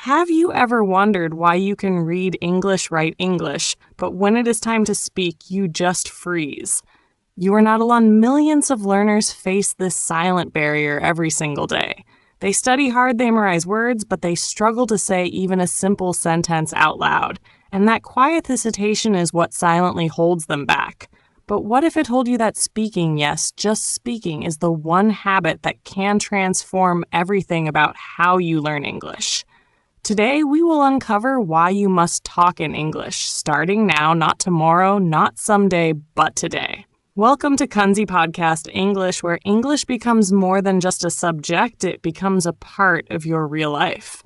Have you ever wondered why you can read English, write English, but when it is time to speak, you just freeze? You are not alone. Millions of learners face this silent barrier every single day. They study hard, they memorize words, but they struggle to say even a simple sentence out loud. And that quiet hesitation is what silently holds them back. But what if I told you that speaking, yes, just speaking, is the one habit that can transform everything about how you learn English? Today, we will uncover why you must talk in English, starting now, not tomorrow, not someday, but today. Welcome to Kunzy Podcast English, where English becomes more than just a subject, it becomes a part of your real life.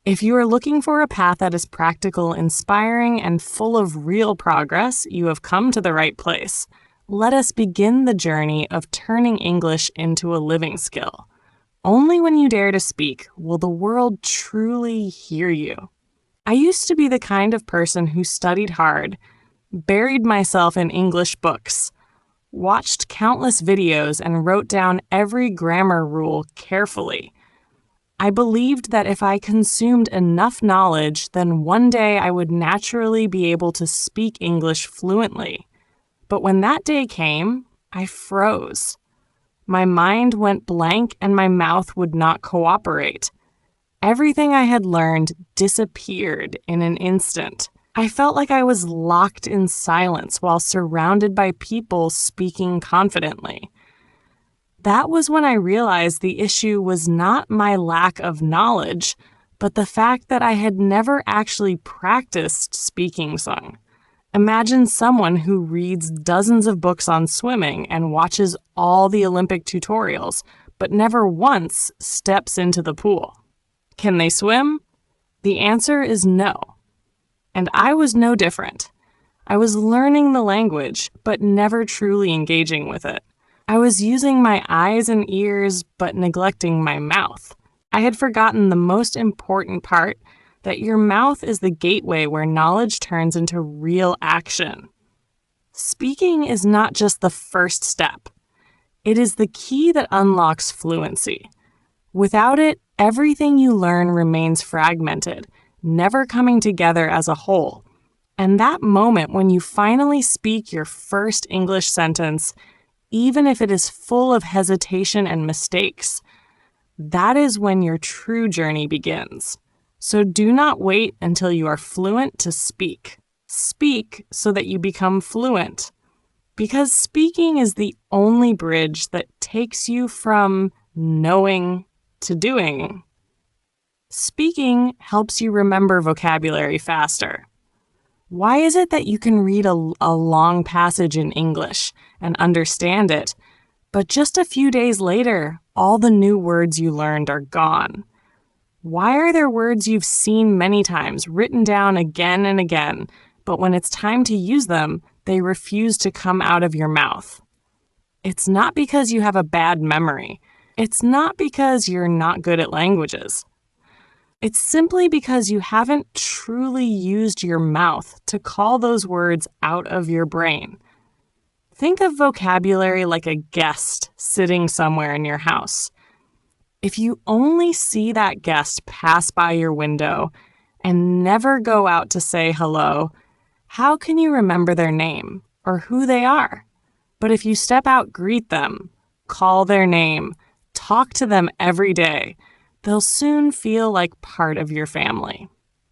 If you are looking for a path that is practical, inspiring, and full of real progress, you have come to the right place. Let us begin the journey of turning English into a living skill. Only when you dare to speak will the world truly hear you. I used to be the kind of person who studied hard, buried myself in English books, watched countless videos, and wrote down every grammar rule carefully. I believed that if I consumed enough knowledge, then one day I would naturally be able to speak English fluently. But when that day came, I froze. My mind went blank and my mouth would not cooperate. Everything I had learned disappeared in an instant. I felt like I was locked in silence while surrounded by people speaking confidently. That was when I realized the issue was not my lack of knowledge, but the fact that I had never actually practiced speaking sung. Imagine someone who reads dozens of books on swimming and watches all the Olympic tutorials, but never once steps into the pool. Can they swim? The answer is no. And I was no different. I was learning the language, but never truly engaging with it. I was using my eyes and ears, but neglecting my mouth. I had forgotten the most important part, that your mouth is the gateway where knowledge turns into real action. Speaking is not just the first step. It is the key that unlocks fluency. Without it, everything you learn remains fragmented, never coming together as a whole. And that moment when you finally speak your first English sentence, even if it is full of hesitation and mistakes, that is when your true journey begins. So do not wait until you are fluent to speak. Speak so that you become fluent. Because speaking is the only bridge that takes you from knowing to doing. Speaking helps you remember vocabulary faster. Why is it that you can read a long passage in English and understand it, but just a few days later, all the new words you learned are gone? Why are there words you've seen many times, written down again and again, but when it's time to use them, they refuse to come out of your mouth? It's not because you have a bad memory. It's not because you're not good at languages. It's simply because you haven't truly used your mouth to call those words out of your brain. Think of vocabulary like a guest sitting somewhere in your house. If you only see that guest pass by your window and never go out to say hello, how can you remember their name or who they are? But if you step out, greet them, call their name, talk to them every day, they'll soon feel like part of your family.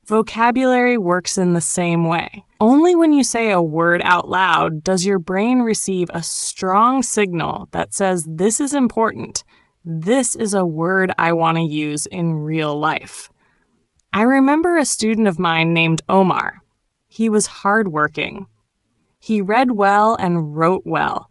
Vocabulary works in the same way. Only when you say a word out loud does your brain receive a strong signal that says this is important. This is a word I want to use in real life. I remember a student of mine named Omar. He was hardworking. He read well and wrote well,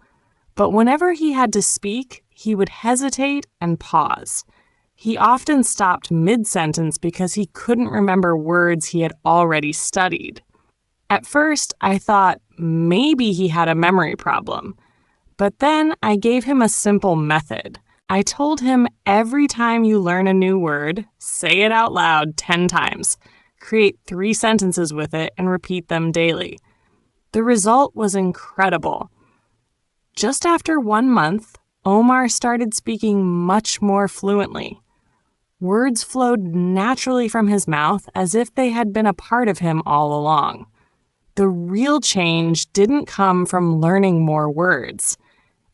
but whenever he had to speak, he would hesitate and pause. He often stopped mid-sentence because he couldn't remember words he had already studied. At first, I thought maybe he had a memory problem, but then I gave him a simple method. I told him every time you learn a new word, say it out loud 10 times, create 3 sentences with it, and repeat them daily. The result was incredible. Just after 1 month, Omar started speaking much more fluently. Words flowed naturally from his mouth as if they had been a part of him all along. The real change didn't come from learning more words.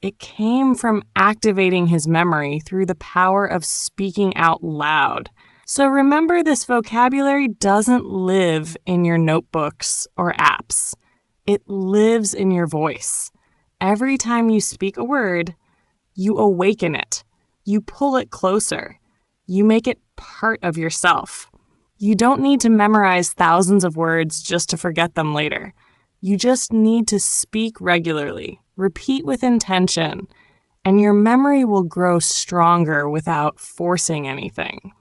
It came from activating his memory through the power of speaking out loud. So remember, this vocabulary doesn't live in your notebooks or apps. It lives in your voice. Every time you speak a word, you awaken it. You pull it closer. You make it part of yourself. You don't need to memorize thousands of words just to forget them later. You just need to speak regularly, repeat with intention, and your memory will grow stronger without forcing anything.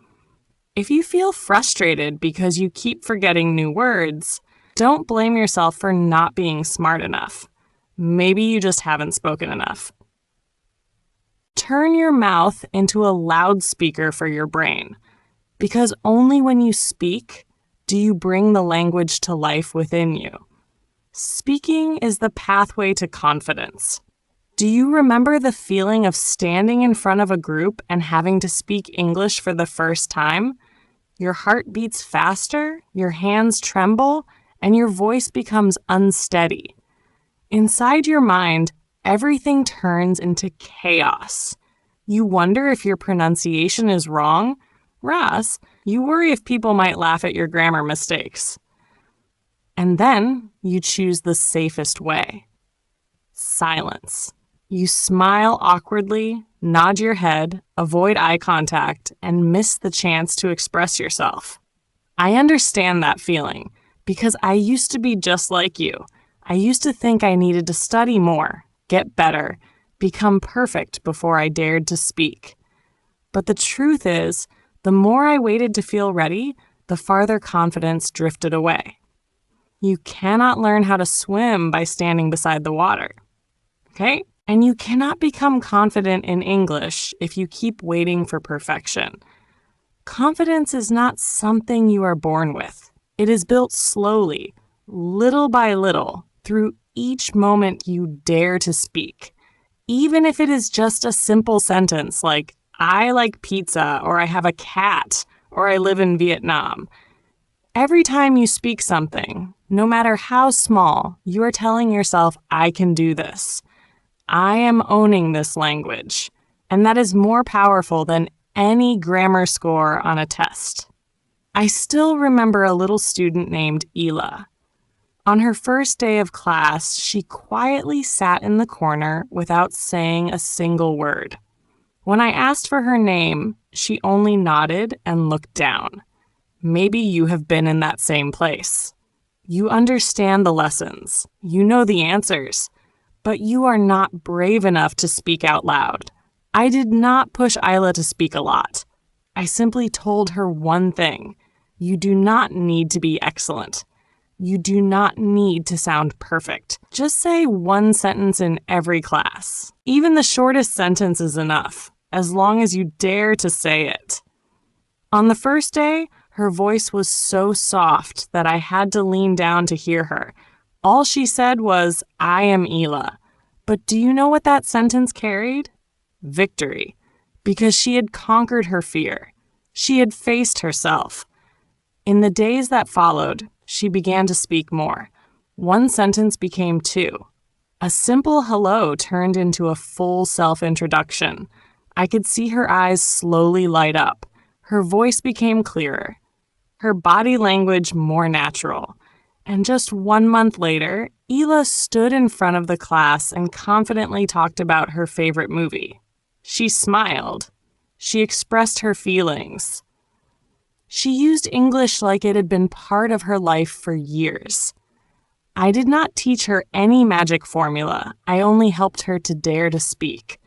If you feel frustrated because you keep forgetting new words, don't blame yourself for not being smart enough. Maybe you just haven't spoken enough. Turn your mouth into a loudspeaker for your brain, because only when you speak do you bring the language to life within you. Speaking is the pathway to confidence. Do you remember the feeling of standing in front of a group and having to speak English for the first time? Your heart beats faster, your hands tremble, and your voice becomes unsteady. Inside your mind, everything turns into chaos. You wonder if your pronunciation is wrong. Ross, you worry if people might laugh at your grammar mistakes. And then you choose the safest way. Silence. You smile awkwardly, nod your head, avoid eye contact, and miss the chance to express yourself. I understand that feeling because I used to be just like you. I used to think I needed to study more, get better, become perfect before I dared to speak. But the truth is, the more I waited to feel ready, the farther confidence drifted away. You cannot learn how to swim by standing beside the water. Okay? And you cannot become confident in English if you keep waiting for perfection. Confidence is not something you are born with. It is built slowly, little by little, through each moment you dare to speak. Even if it is just a simple sentence like, I like pizza, or I have a cat, or I live in Vietnam. Every time you speak something, no matter how small, you are telling yourself, I can do this. I am owning this language. And that is more powerful than any grammar score on a test. I still remember a little student named Ela. On her first day of class, she quietly sat in the corner without saying a single word. When I asked for her name, she only nodded and looked down. Maybe you have been in that same place. You understand the lessons, you know the answers, but you are not brave enough to speak out loud. I did not push Isla to speak a lot. I simply told her one thing. You do not need to be excellent. You do not need to sound perfect. Just say one sentence in every class. Even the shortest sentence is enough, as long as you dare to say it. On the first day, her voice was so soft that I had to lean down to hear her. All she said was, I am Ela. But do you know what that sentence carried? Victory. Because she had conquered her fear. She had faced herself. In the days that followed, she began to speak more. One sentence became two. A simple hello turned into a full self-introduction. I could see her eyes slowly light up. Her voice became clearer. Her body language more natural. And just 1 month later, Ela stood in front of the class and confidently talked about her favorite movie. She smiled. She expressed her feelings. She used English like it had been part of her life for years. I did not teach her any magic formula. I only helped her to dare to speak.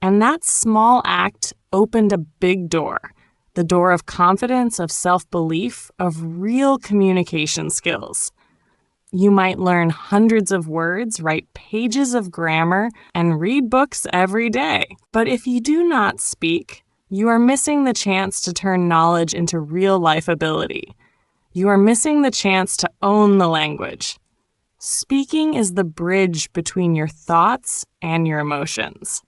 And that small act opened a big door. The door of confidence, of self-belief, of real communication skills. You might learn hundreds of words, write pages of grammar, and read books every day. But if you do not speak, you are missing the chance to turn knowledge into real-life ability. You are missing the chance to own the language. Speaking is the bridge between your thoughts and your emotions.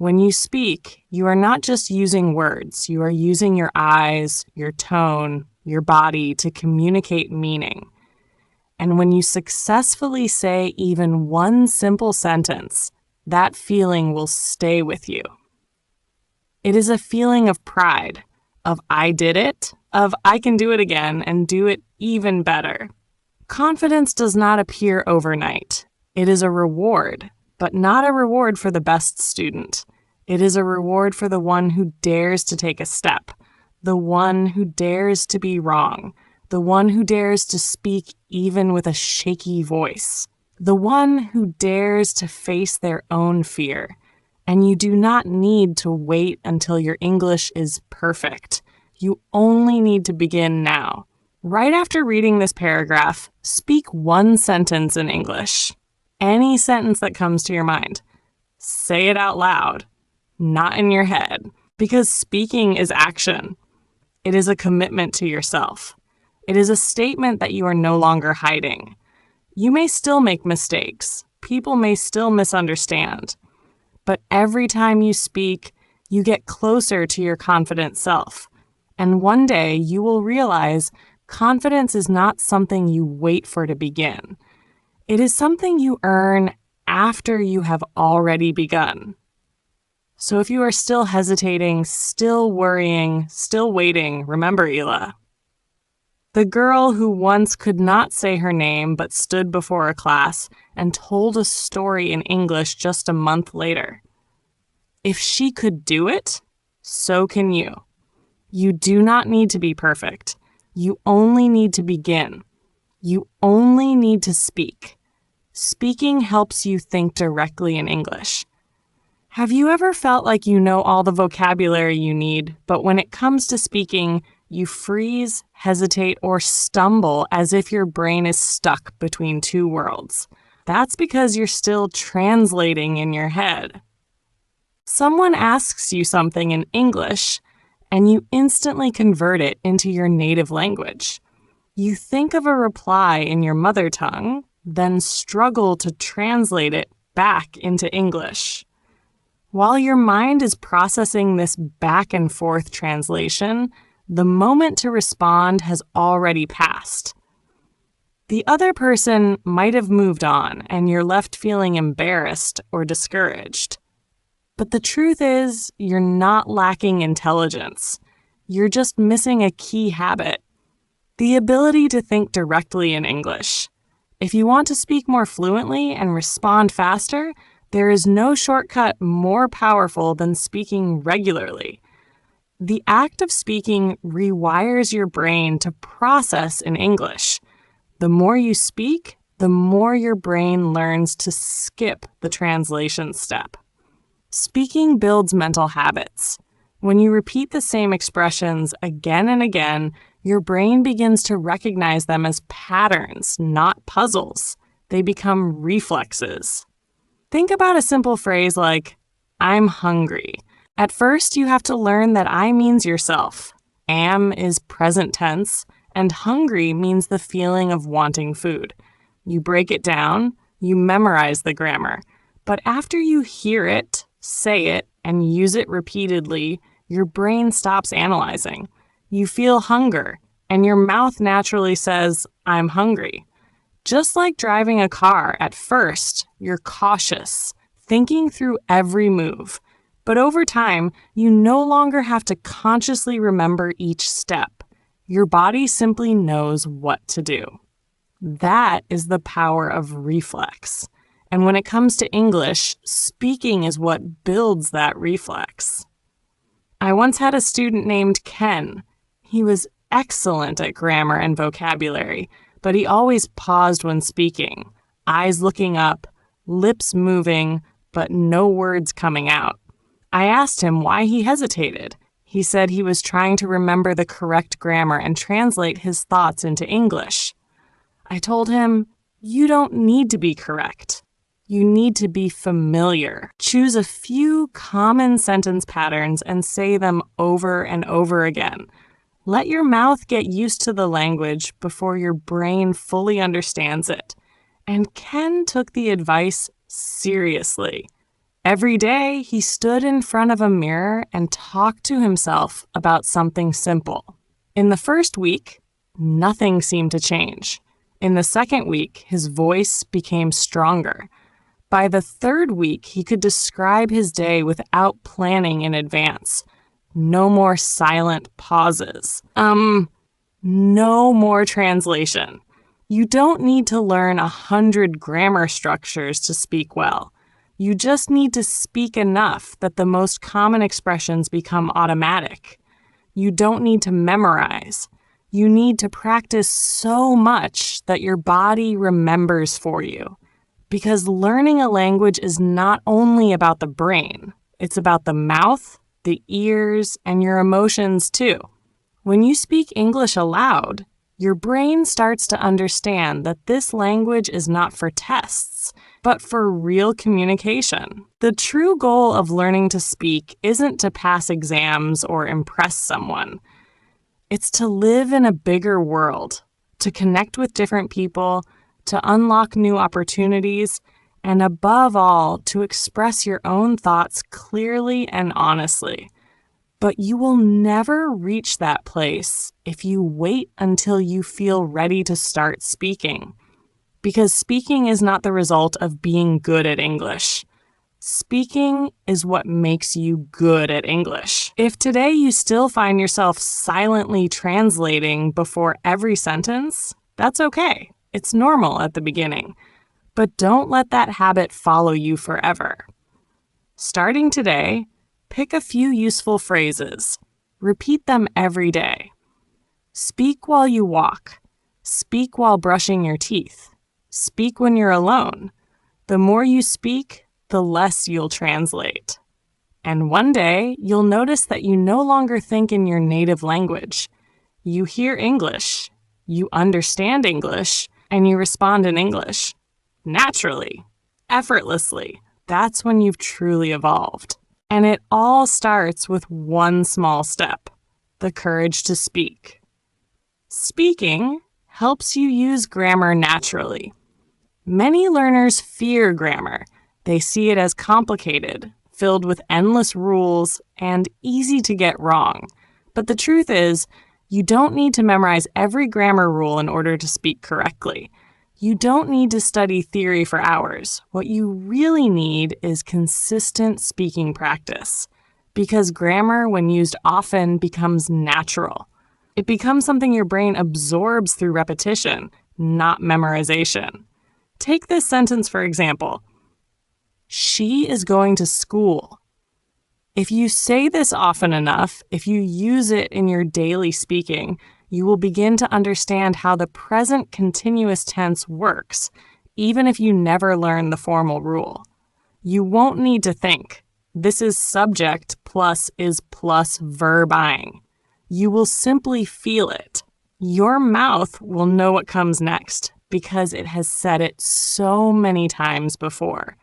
When you speak, you are not just using words, you are using your eyes, your tone, your body to communicate meaning. And when you successfully say even one simple sentence, that feeling will stay with you. It is a feeling of pride, of I did it, of I can do it again and do it even better. Confidence does not appear overnight. It is a reward, but not a reward for the best student. It is a reward for the one who dares to take a step, the one who dares to be wrong, the one who dares to speak even with a shaky voice, the one who dares to face their own fear. And you do not need to wait until your English is perfect. You only need to begin now. Right after reading this paragraph, speak one sentence in English. Any sentence that comes to your mind. Say it out loud, not in your head, because speaking is action. It is a commitment to yourself. It is a statement that you are no longer hiding. You may still make mistakes. People may still misunderstand. But every time you speak, you get closer to your confident self. And one day you will realize confidence is not something you wait for to begin. It is something you earn after you have already begun. So if you are still hesitating, still worrying, still waiting, remember Ela. The girl who once could not say her name but stood before a class and told a story in English just a month later. If she could do it, so can you. You do not need to be perfect. You only need to begin. You only need to speak. Speaking helps you think directly in English. Have you ever felt like you know all the vocabulary you need, but when it comes to speaking, you freeze, hesitate, or stumble as if your brain is stuck between two worlds? That's because you're still translating in your head. Someone asks you something in English, and you instantly convert it into your native language. You think of a reply in your mother tongue, then struggle to translate it back into English. While your mind is processing this back and forth translation, the moment to respond has already passed. The other person might have moved on, and you're left feeling embarrassed or discouraged. But the truth is, you're not lacking intelligence. You're just missing a key habit: the ability to think directly in English. If you want to speak more fluently and respond faster, there is no shortcut more powerful than speaking regularly. The act of speaking rewires your brain to process in English. The more you speak, the more your brain learns to skip the translation step. Speaking builds mental habits. When you repeat the same expressions again and again, your brain begins to recognize them as patterns, not puzzles. They become reflexes. Think about a simple phrase like, I'm hungry. At first, you have to learn that I means yourself. Am is present tense, and hungry means the feeling of wanting food. You break it down, you memorize the grammar. But after you hear it, say it, and use it repeatedly, your brain stops analyzing. You feel hunger, and your mouth naturally says, I'm hungry. Just like driving a car, at first, you're cautious, thinking through every move. But over time, you no longer have to consciously remember each step. Your body simply knows what to do. That is the power of reflex. And when it comes to English, speaking is what builds that reflex. I once had a student named Ken. He was excellent at grammar and vocabulary, but he always paused when speaking, eyes looking up, lips moving, but no words coming out. I asked him why he hesitated. He said he was trying to remember the correct grammar and translate his thoughts into English. I told him, you don't need to be correct. You need to be familiar. Choose a few common sentence patterns and say them over and over again. Let your mouth get used to the language before your brain fully understands it. And Ken took the advice seriously. Every day, he stood in front of a mirror and talked to himself about something simple. In the first week, nothing seemed to change. In the second week, his voice became stronger. By the third week, he could describe his day without planning in advance. No more silent pauses. No more translation. You don't need to learn 100 grammar structures to speak well. You just need to speak enough that the most common expressions become automatic. You don't need to memorize. You need to practice so much that your body remembers for you. Because learning a language is not only about the brain, it's about the mouth, the ears, and your emotions too. When you speak English aloud, your brain starts to understand that this language is not for tests, but for real communication. The true goal of learning to speak isn't to pass exams or impress someone. It's to live in a bigger world, to connect with different people, to unlock new opportunities, and above all, to express your own thoughts clearly and honestly. But you will never reach that place if you wait until you feel ready to start speaking. Because speaking is not the result of being good at English. Speaking is what makes you good at English. If today you still find yourself silently translating before every sentence, that's okay. It's normal at the beginning. But don't let that habit follow you forever. Starting today, pick a few useful phrases. Repeat them every day. Speak while you walk. Speak while brushing your teeth. Speak when you're alone. The more you speak, the less you'll translate. And one day, you'll notice that you no longer think in your native language. You hear English, you understand English, and you respond in English. Naturally, effortlessly. That's when you've truly evolved. And it all starts with one small step, the courage to speak. Speaking helps you use grammar naturally. Many learners fear grammar. They see it as complicated, filled with endless rules, and easy to get wrong. But the truth is, you don't need to memorize every grammar rule in order to speak correctly. You don't need to study theory for hours. What you really need is consistent speaking practice. Because grammar, when used often, becomes natural. It becomes something your brain absorbs through repetition, not memorization. Take this sentence for example. She is going to school. If you say this often enough, if you use it in your daily speaking, you will begin to understand how the present continuous tense works, even if you never learn the formal rule. You won't need to think. This is subject plus is plus verbing. You will simply feel it. Your mouth will know what comes next because it has said it so many times before.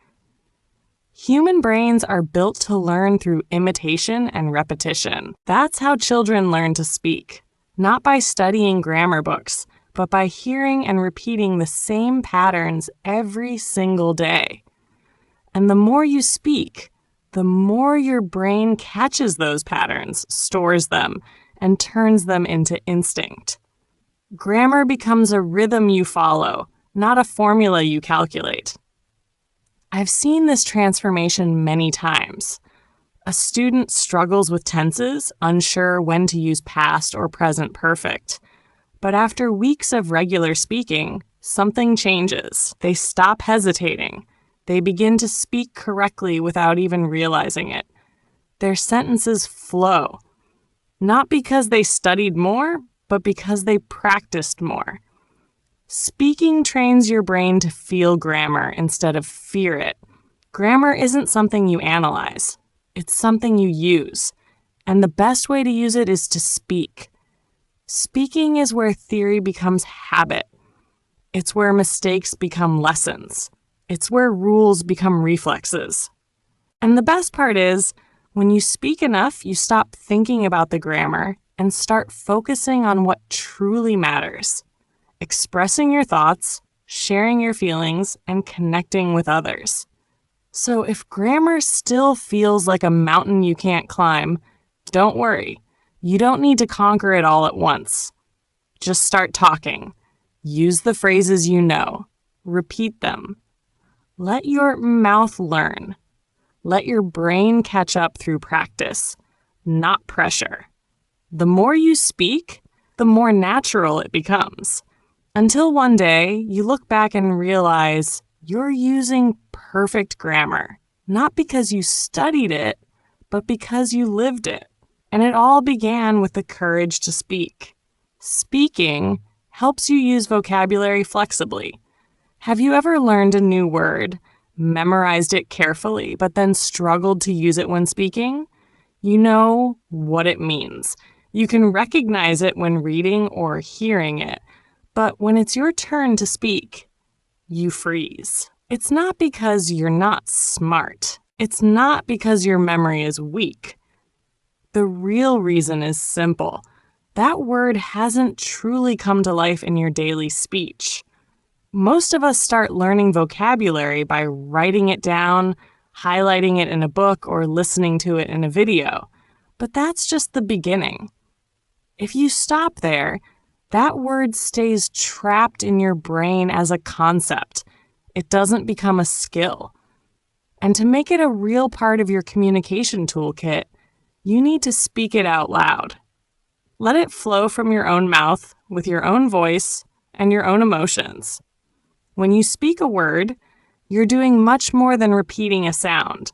Human brains are built to learn through imitation and repetition. That's how children learn to speak. Not by studying grammar books, but by hearing and repeating the same patterns every single day. And the more you speak, the more your brain catches those patterns, stores them, and turns them into instinct. Grammar becomes a rhythm you follow, not a formula you calculate. I've seen this transformation many times. A student struggles with tenses, unsure when to use past or present perfect. But after weeks of regular speaking, something changes. They stop hesitating. They begin to speak correctly without even realizing it. Their sentences flow. Not because they studied more, but because they practiced more. Speaking trains your brain to feel grammar instead of fear it. Grammar isn't something you analyze. It's something you use. And the best way to use it is to speak. Speaking is where theory becomes habit. It's where mistakes become lessons. It's where rules become reflexes. And the best part is, when you speak enough, you stop thinking about the grammar and start focusing on what truly matters. Expressing your thoughts, sharing your feelings, and connecting with others. So if grammar still feels like a mountain you can't climb, don't worry. You don't need to conquer it all at once. Just start talking. Use the phrases you know. Repeat them. Let your mouth learn. Let your brain catch up through practice, not pressure. The more you speak, the more natural it becomes. Until one day, you look back and realize you're using perfect grammar, not because you studied it, but because you lived it. And it all began with the courage to speak. Speaking helps you use vocabulary flexibly. Have you ever learned a new word, memorized it carefully, but then struggled to use it when speaking? You know what it means. You can recognize it when reading or hearing it, but when it's your turn to speak, you freeze. It's not because you're not smart. It's not because your memory is weak. The real reason is simple. That word hasn't truly come to life in your daily speech. Most of us start learning vocabulary by writing it down, highlighting it in a book, or listening to it in a video. But that's just the beginning. If you stop there, that word stays trapped in your brain as a concept. It doesn't become a skill. And to make it a real part of your communication toolkit, you need to speak it out loud. Let it flow from your own mouth with your own voice and your own emotions. When you speak a word, you're doing much more than repeating a sound.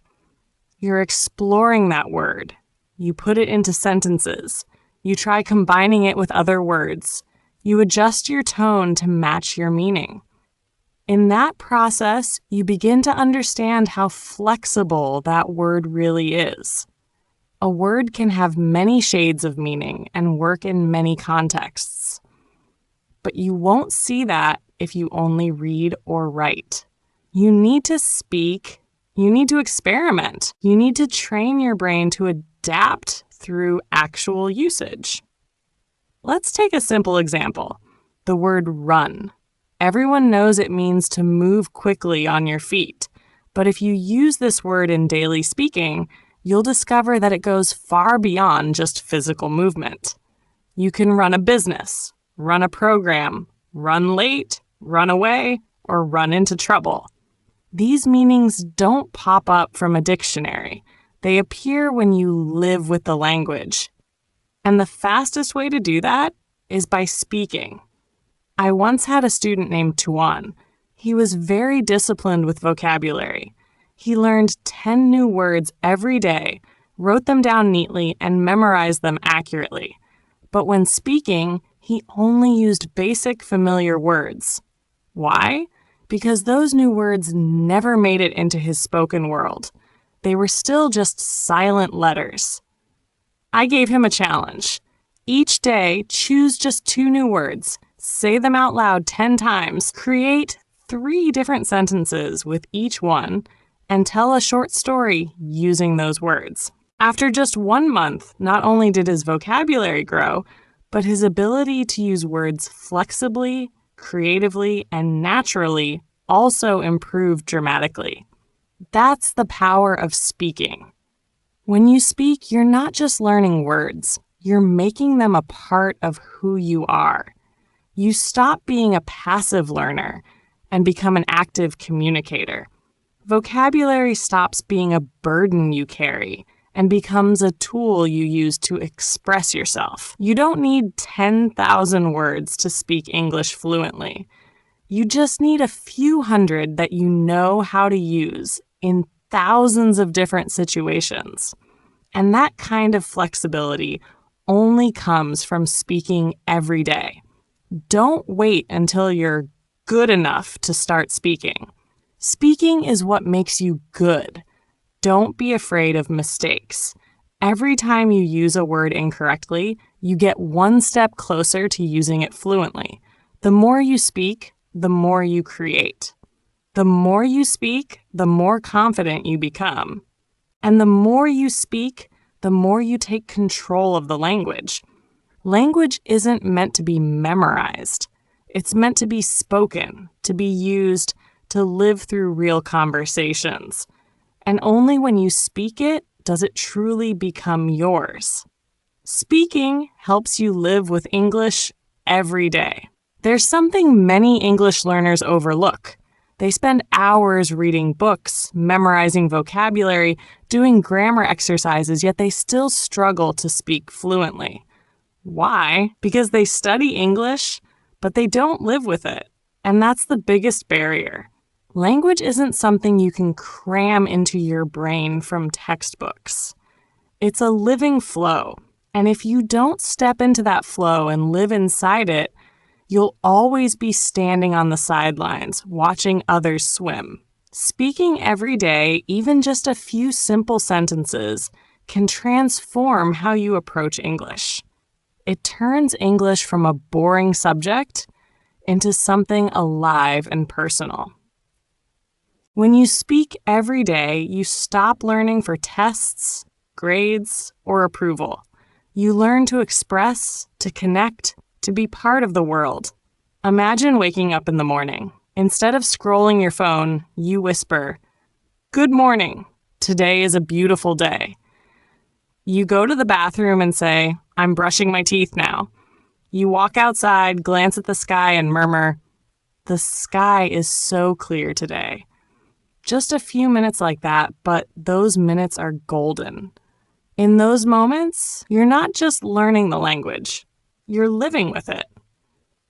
You're exploring that word. You put it into sentences. You try combining it with other words. You adjust your tone to match your meaning. In that process, you begin to understand how flexible that word really is. A word can have many shades of meaning and work in many contexts. But you won't see that if you only read or write. You need to speak. You need to experiment. You need to train your brain to adapt through actual usage. Let's take a simple example. The word run. Everyone knows it means to move quickly on your feet. But if you use this word in daily speaking, you'll discover that it goes far beyond just physical movement. You can run a business, run a program, run late, run away, or run into trouble. These meanings don't pop up from a dictionary. They appear when you live with the language. And the fastest way to do that is by speaking. I once had a student named Tuan. He was very disciplined with vocabulary. He learned 10 new words every day, wrote them down neatly, and memorized them accurately. But when speaking, he only used basic familiar words. Why? Because those new words never made it into his spoken world. They were still just silent letters. I gave him a challenge. Each day, choose just 2 new words, say them out loud 10 times, create 3 different sentences with each one, and tell a short story using those words. After just 1 month, not only did his vocabulary grow, but his ability to use words flexibly, creatively, and naturally also improved dramatically. That's the power of speaking. When you speak, you're not just learning words, you're making them a part of who you are. You stop being a passive learner and become an active communicator. Vocabulary stops being a burden you carry and becomes a tool you use to express yourself. You don't need 10,000 words to speak English fluently. You just need a few hundred that you know how to use in thousands of different situations. And that kind of flexibility only comes from speaking every day. Don't wait until you're good enough to start speaking. Speaking is what makes you good. Don't be afraid of mistakes. Every time you use a word incorrectly, you get one step closer to using it fluently. The more you speak, the more you create. The more you speak, the more confident you become. And the more you speak, the more you take control of the language. Language isn't meant to be memorized. It's meant to be spoken, to be used, to live through real conversations. And only when you speak it does it truly become yours. Speaking helps you live with English every day. There's something many English learners overlook. They spend hours reading books, memorizing vocabulary, doing grammar exercises, yet they still struggle to speak fluently. Why? Because they study English, but they don't live with it. And that's the biggest barrier. Language isn't something you can cram into your brain from textbooks. It's a living flow. And if you don't step into that flow and live inside it, you'll always be standing on the sidelines, watching others swim. Speaking every day, even just a few simple sentences, can transform how you approach English. It turns English from a boring subject into something alive and personal. When you speak every day, you stop learning for tests, grades, or approval. You learn to express, to connect, to be part of the world. Imagine waking up in the morning. Instead of scrolling your phone, you whisper, "Good morning. Today is a beautiful day." You go to the bathroom and say, "I'm brushing my teeth now." You walk outside, glance at the sky, and murmur, "The sky is so clear today." Just a few minutes like that, but those minutes are golden. In those moments, you're not just learning the language, you're living with it.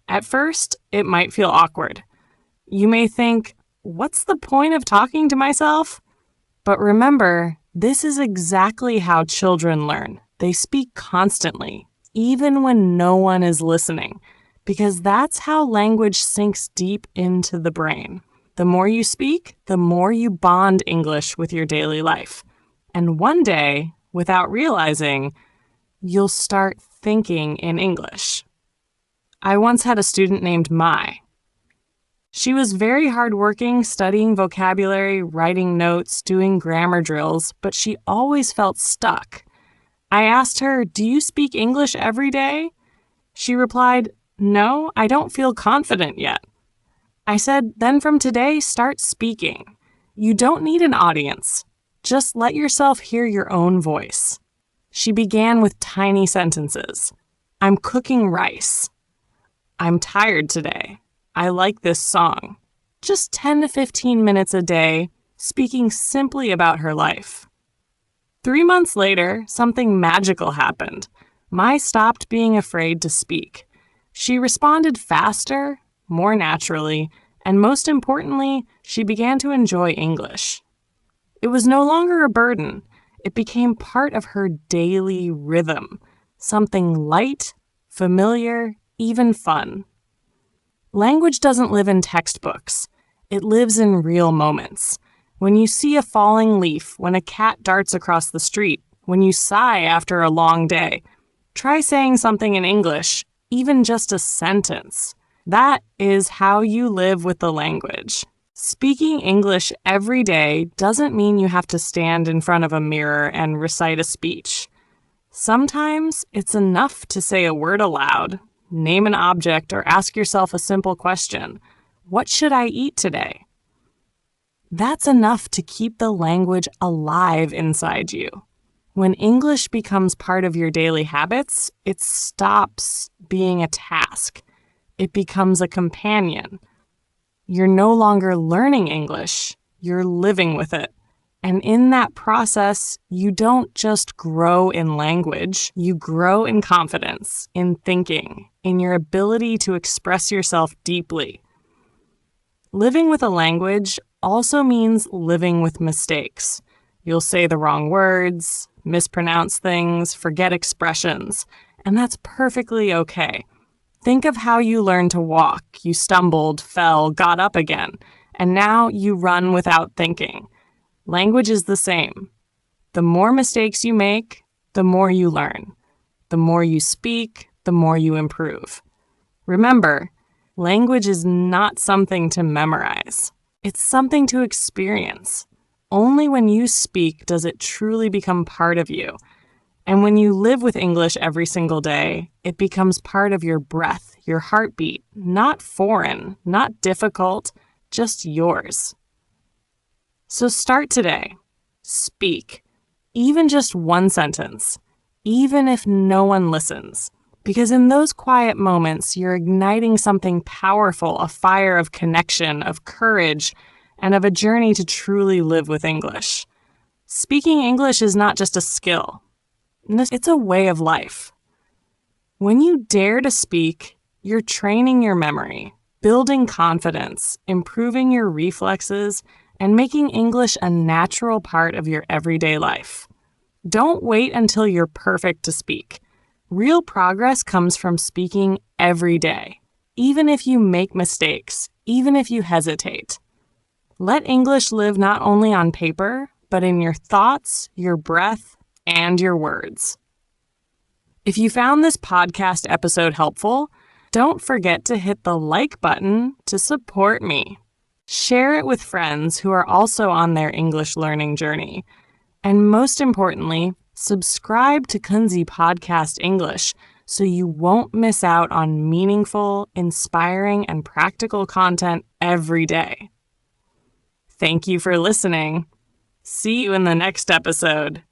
At first, it might feel awkward. You may think, "What's the point of talking to myself?" But remember, this is exactly how children learn. They speak constantly, even when no one is listening, because that's how language sinks deep into the brain. The more you speak, the more you bond English with your daily life. And one day, without realizing, you'll start thinking in English. I once had a student named Mai. She was very hardworking, studying vocabulary, writing notes, doing grammar drills, but she always felt stuck. I asked her, "Do you speak English every day?" She replied, "No, I don't feel confident yet." I said, "Then from today, start speaking. You don't need an audience. Just let yourself hear your own voice." She began with tiny sentences. "I'm cooking rice." "I'm tired today. I like this song." Just 10 to 15 minutes a day, speaking simply about her life. 3 months later, something magical happened. Mai stopped being afraid to speak. She responded faster, more naturally, and most importantly, she began to enjoy English. It was no longer a burden. It became part of her daily rhythm, something light, familiar, even fun. Language doesn't live in textbooks. It lives in real moments. When you see a falling leaf, when a cat darts across the street, when you sigh after a long day, try saying something in English, even just a sentence. That is how you live with the language. Speaking English every day doesn't mean you have to stand in front of a mirror and recite a speech. Sometimes it's enough to say a word aloud, name an object, or ask yourself a simple question. What should I eat today? That's enough to keep the language alive inside you. When English becomes part of your daily habits, it stops being a task. It becomes a companion. You're no longer learning English, you're living with it. And in that process, you don't just grow in language, you grow in confidence, in thinking, in your ability to express yourself deeply. Living with a language also means living with mistakes. You'll say the wrong words, mispronounce things, forget expressions, and that's perfectly okay. Think of how you learned to walk. You stumbled, fell, got up again, and now you run without thinking. Language is the same. The more mistakes you make, the more you learn. The more you speak, the more you improve. Remember, language is not something to memorize. It's something to experience. Only when you speak does it truly become part of you. And when you live with English every single day, it becomes part of your breath, your heartbeat, not foreign, not difficult, just yours. So start today. Speak. Even just one sentence. Even if no one listens. Because in those quiet moments, you're igniting something powerful, a fire of connection, of courage, and of a journey to truly live with English. Speaking English is not just a skill. It's a way of life. When you dare to speak, you're training your memory, building confidence, improving your reflexes, and making English a natural part of your everyday life. Don't wait until you're perfect to speak. Real progress comes from speaking every day, even if you make mistakes, even if you hesitate. Let English live not only on paper, but in your thoughts, your breath, and your words. If you found this podcast episode helpful, don't forget to hit the like button to support me. Share it with friends who are also on their English learning journey. And most importantly, subscribe to Kunzy Podcast English so you won't miss out on meaningful, inspiring, and practical content every day. Thank you for listening. See you in the next episode.